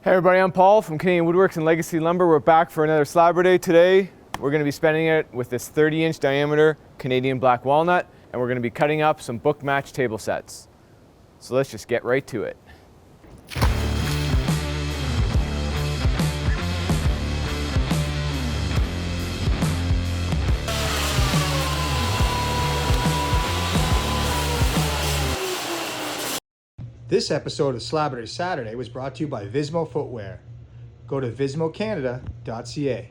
Hey everybody, I'm Paul from Canadian Woodworks and Legacy Lumber. We're back for another Slaburday today. We're going to be spending it with this 30-inch diameter Canadian black walnut, and we're going to be cutting up some book match table sets. So let's just get right to it. This episode of Slaburday Saturday was brought to you by VISMO Footwear. Go to vismocanada.ca.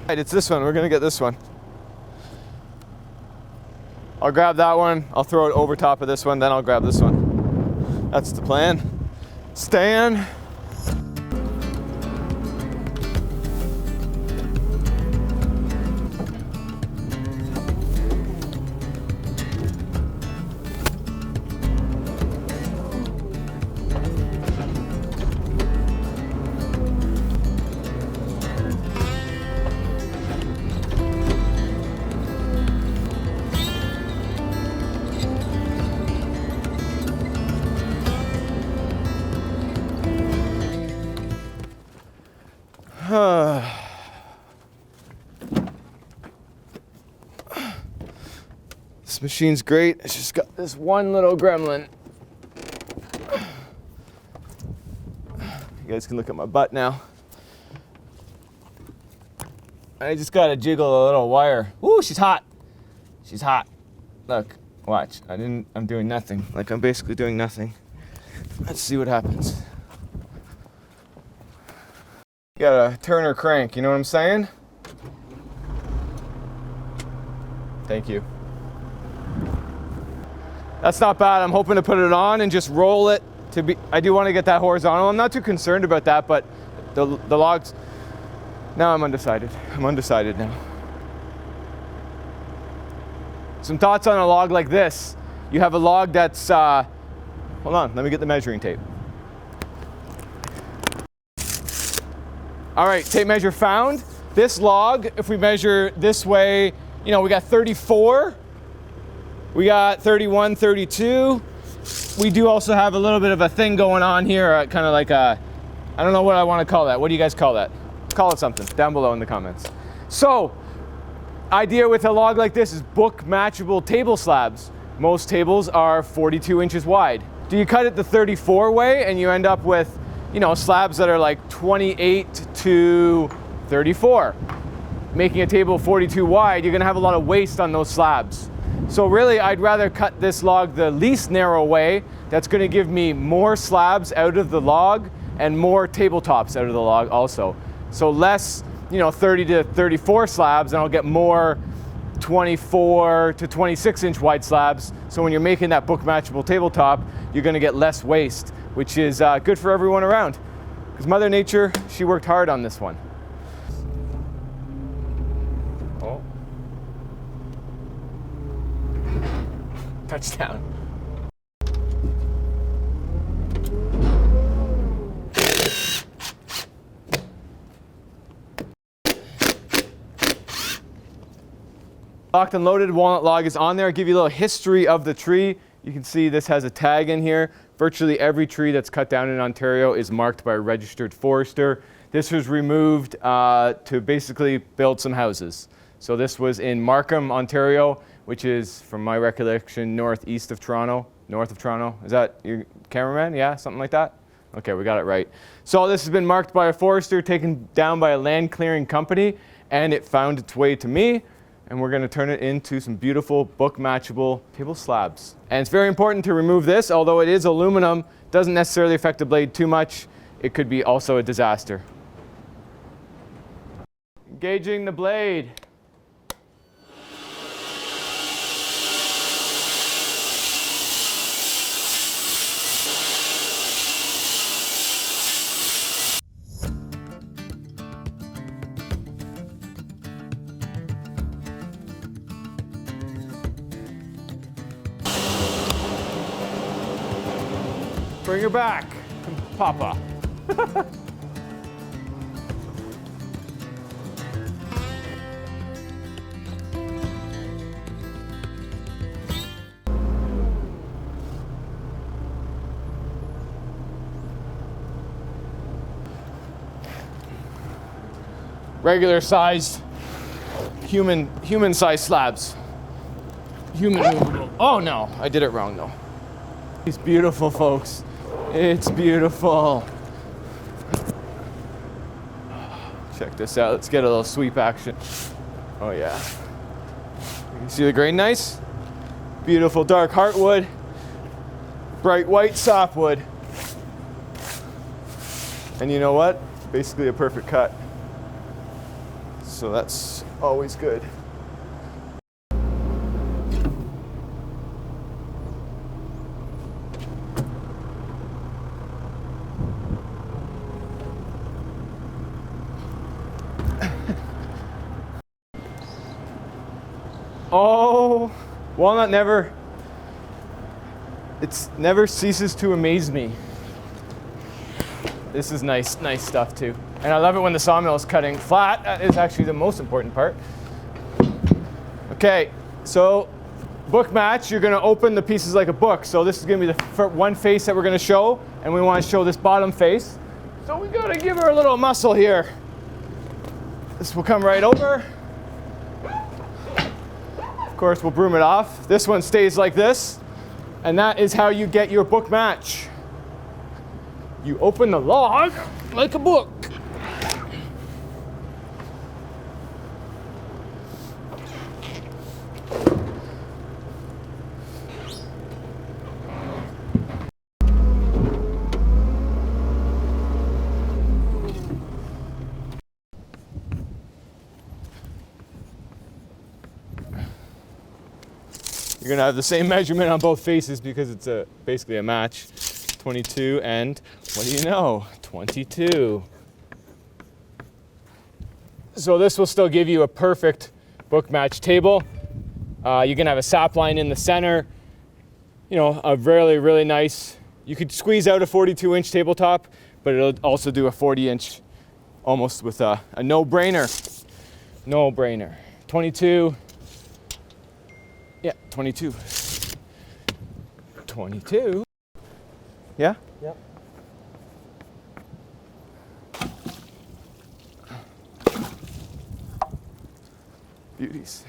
Right, it's this one. We're gonna get this one. I'll grab that one, I'll throw it over top of this one, then I'll grab this one. That's the plan. Stand. This machine's great. It's just got this one little gremlin. You guys can look at my butt now. I just gotta jiggle a little wire. Ooh, she's hot. She's hot. Look, watch. I'm doing nothing. Like, I'm basically doing nothing. Let's see what happens. You gotta turn or crank, you know what I'm saying? Thank you. That's not bad. I'm hoping to put it on and just roll it to be, I do want to get that horizontal. I'm not too concerned about that, but the logs, now I'm undecided. I'm undecided now. Some thoughts on a log like this. You have a log that's, hold on, let me get the measuring tape. All right, tape measure found. This log, if we measure this way, you know, we got 34. We got 31, 32. We do also have a little bit of a thing going on here, kind of like a, I don't know what I want to call that. What do you guys call that? Call it something down below in the comments. So, idea with a log like this is book matchable table slabs. Most tables are 42 inches wide. Do you cut it the 34 way and you end up with, you know, slabs that are like 28 to 34. Making a table 42 wide, you're gonna have a lot of waste on those slabs. So really, I'd rather cut this log the least narrow way. That's gonna give me more slabs out of the log and more tabletops out of the log also. So less, you know, 30 to 34 slabs, and I'll get more 24 to 26 inch wide slabs. So when you're making that book matchable tabletop, you're gonna get less waste, which is good for everyone around. Because Mother Nature, she worked hard on this one. Oh. Touchdown. Locked and loaded walnut log is on there. I'll give you a little history of the tree. You can see this has a tag in here. Virtually every tree that's cut down in Ontario is marked by a registered forester. This was removed to basically build some houses. So this was in Markham, Ontario, which is, from my recollection, northeast of Toronto. North of Toronto. Is that your cameraman? Yeah, something like that? Okay, we got it right. So this has been marked by a forester, taken down by a land clearing company, and it found its way to me. And we're gonna turn it into some beautiful book matchable table slabs. And it's very important to remove this, although it is aluminum, doesn't necessarily affect the blade too much. It could be also a disaster. Engaging the blade. Bring her back. Papa. Regular sized human sized slabs. Oh no, I did it wrong though. It's beautiful, folks. It's beautiful. Check this out. Let's get a little sweep action. Oh yeah. You see the grain nice? Beautiful dark heartwood, bright white softwood. And you know what? Basically a perfect cut. So that's always good. Oh, walnut never ceases to amaze me. This is nice stuff too. And I love it when the sawmill is cutting flat. That is actually the most important part. Okay, so book match, you're gonna open the pieces like a book. So this is gonna be the one face that we're gonna show, and we wanna show this bottom face. So we gotta give her a little muscle here. This will come right over. Of course, we'll broom it off. This one stays like this, and that is how you get your book match. You open the log like a book. You're gonna have the same measurement on both faces because it's basically a match. 22 and, what do you know, 22. So this will still give you a perfect book match table. You can have a sap line in the center. You know, a really nice, you could squeeze out a 42-inch tabletop, but it'll also do a 40-inch almost with a no-brainer. No-brainer. 22. Yeah, 22. 22. Yeah? Yep. Beauties.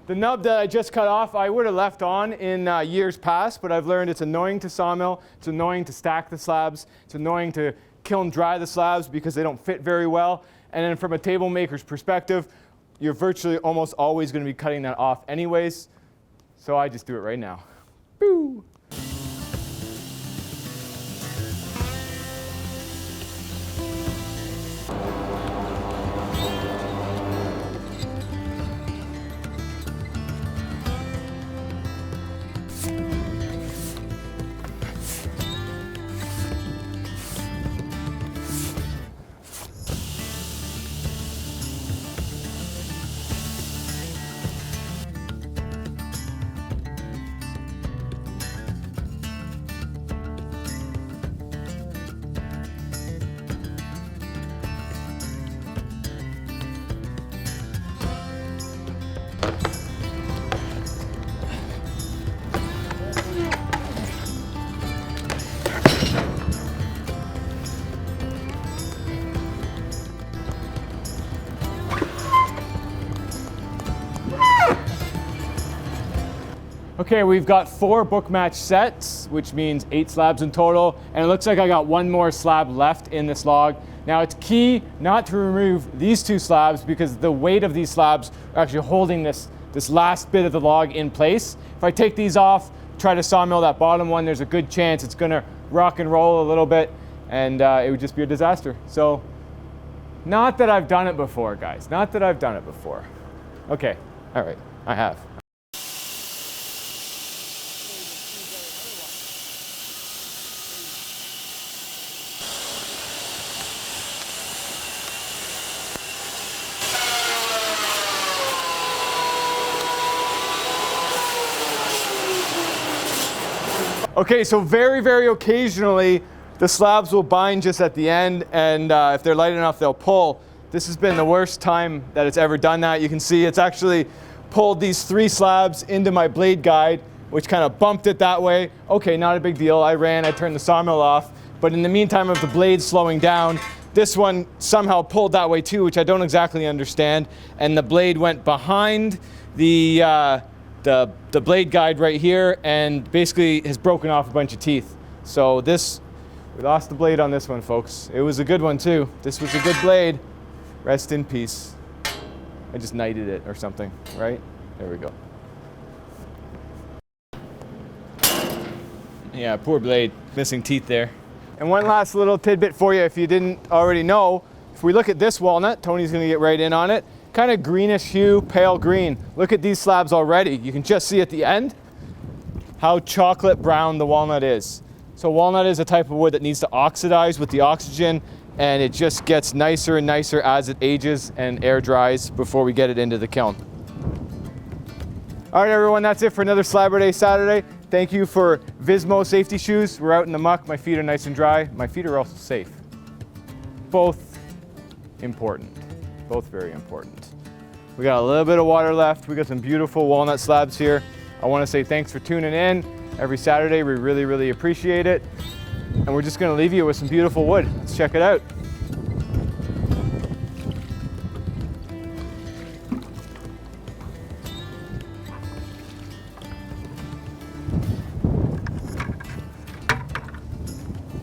The nub that I just cut off, I would have left on in years past, but I've learned it's annoying to sawmill, it's annoying to stack the slabs, it's annoying to kiln dry the slabs because they don't fit very well. And then from a table maker's perspective, you're virtually almost always going to be cutting that off anyways. So I just do it right now. Boo! Okay, we've got 4 book match sets, which means 8 slabs in total. And it looks like I got 1 more slab left in this log. Now it's key not to remove these 2 slabs because the weight of these slabs are actually holding this last bit of the log in place. If I take these off, try to sawmill that bottom one, there's a good chance it's gonna rock and roll a little bit and it would just be a disaster. So, not that I've done it before, guys. Not that I've done it before. Okay, all right, I have. Okay, so very, very occasionally, the slabs will bind just at the end, and if they're light enough, they'll pull. This has been the worst time that it's ever done that. You can see it's actually pulled these 3 slabs into my blade guide, which kind of bumped it that way. Okay, not a big deal. I turned the sawmill off, but in the meantime of the blade slowing down, this one somehow pulled that way too, which I don't exactly understand, and the blade went behind the blade guide right here and basically has broken off a bunch of teeth. So we lost the blade on this one, folks. It was a good one too. This was a good blade. Rest in peace. I just knighted it or something, right? There we go. Yeah, poor blade, missing teeth there. And one last little tidbit for you if you didn't already know. If we look at this walnut, Tony's gonna get right in on it. Kind of greenish hue, pale green. Look at these slabs already. You can just see at the end how chocolate brown the walnut is. So walnut is a type of wood that needs to oxidize with the oxygen, and it just gets nicer and nicer as it ages and air dries before we get it into the kiln. All right, everyone, that's it for another Slaburday Saturday. Thank you for VISMO safety shoes. We're out in the muck. My feet are nice and dry. My feet are also safe. Both important. Both very important. We got a little bit of water left. We got some beautiful walnut slabs here. I want to say thanks for tuning in every Saturday. We really, really appreciate it. And we're just going to leave you with some beautiful wood. Let's check it out.